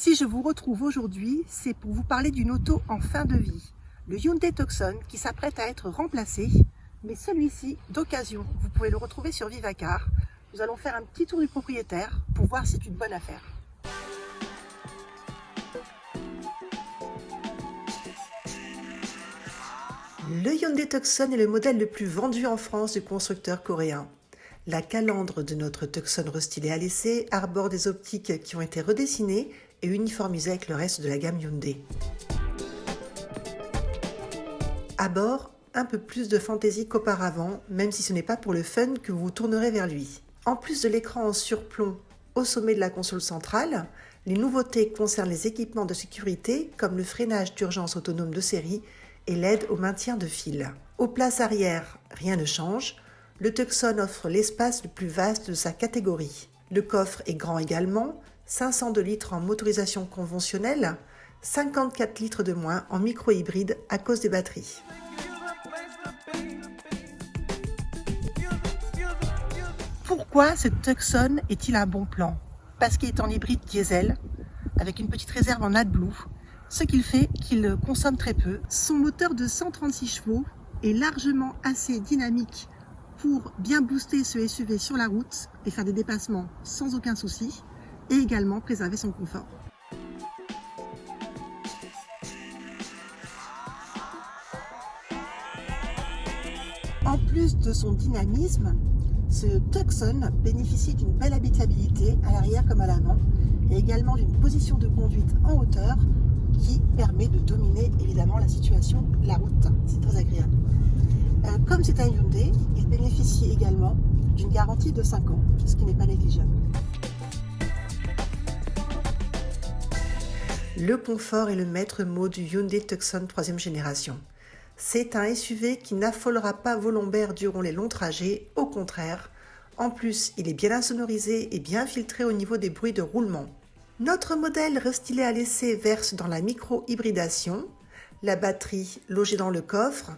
Si je vous retrouve aujourd'hui, c'est pour vous parler d'une auto en fin de vie, le Hyundai Tucson qui s'apprête à être remplacé, mais celui-ci d'occasion. Vous pouvez le retrouver sur Vivacar. Nous allons faire un petit tour du propriétaire pour voir si c'est une bonne affaire. Le Hyundai Tucson est le modèle le plus vendu en France du constructeur coréen. La calandre de notre Tucson restylé à l'essai arbore des optiques qui ont été redessinées et uniformisées avec le reste de la gamme Hyundai. À bord, un peu plus de fantaisie qu'auparavant, même si ce n'est pas pour le fun que vous vous tournerez vers lui. En plus de l'écran en surplomb au sommet de la console centrale, les nouveautés concernent les équipements de sécurité comme le freinage d'urgence autonome de série et l'aide au maintien de fil. Aux places arrière, rien ne change. Le Tucson offre l'espace le plus vaste de sa catégorie. Le coffre est grand également, 502 litres en motorisation conventionnelle, 54 litres de moins en micro-hybride à cause des batteries. Pourquoi ce Tucson est-il un bon plan? Parce qu'il est en hybride diesel, avec une petite réserve en AdBlue, ce qui fait qu'il consomme très peu. Son moteur de 136 chevaux est largement assez dynamique pour bien booster ce SUV sur la route et faire des dépassements sans aucun souci, et également préserver son confort. En plus de son dynamisme, ce Tucson bénéficie d'une belle habitabilité à l'arrière comme à l'avant et également d'une position de conduite en hauteur qui permet de dominer évidemment la situation, la route. C'est très agréable. Comme c'est un Hyundai, il bénéficie également d'une garantie de 5 ans, ce qui n'est pas négligeable. Le confort est le maître mot du Hyundai Tucson 3e génération. C'est un SUV qui n'affolera pas vos lombaires durant les longs trajets, au contraire. En plus, il est bien insonorisé et bien filtré au niveau des bruits de roulement. Notre modèle restylé à l'essai verse dans la micro-hybridation. La batterie, logée dans le coffre,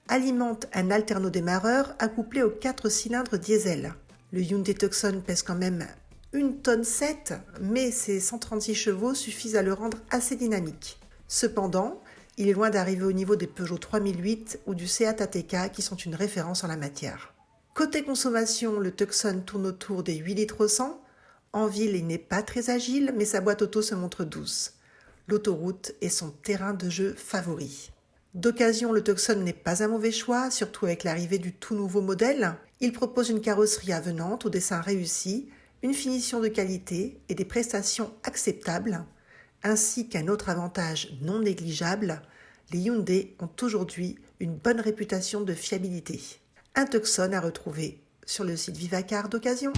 alimente un alternodémarreur accouplé aux 4 cylindres diesel. Le Hyundai Tucson pèse quand même 1,7 tonne, mais ses 136 chevaux suffisent à le rendre assez dynamique. Cependant, il est loin d'arriver au niveau des Peugeot 3008 ou du Seat ATK qui sont une référence en la matière. Côté consommation, le Tucson tourne autour des 8 litres au 100. En ville, il n'est pas très agile, mais sa boîte auto se montre douce. L'autoroute est son terrain de jeu favori. D'occasion, le Tucson n'est pas un mauvais choix, surtout avec l'arrivée du tout nouveau modèle. Il propose une carrosserie avenante au dessin réussi, une finition de qualité et des prestations acceptables, ainsi qu'un autre avantage non négligeable, les Hyundai ont aujourd'hui une bonne réputation de fiabilité. Un Tucson à retrouver sur le site Vivacar d'occasion.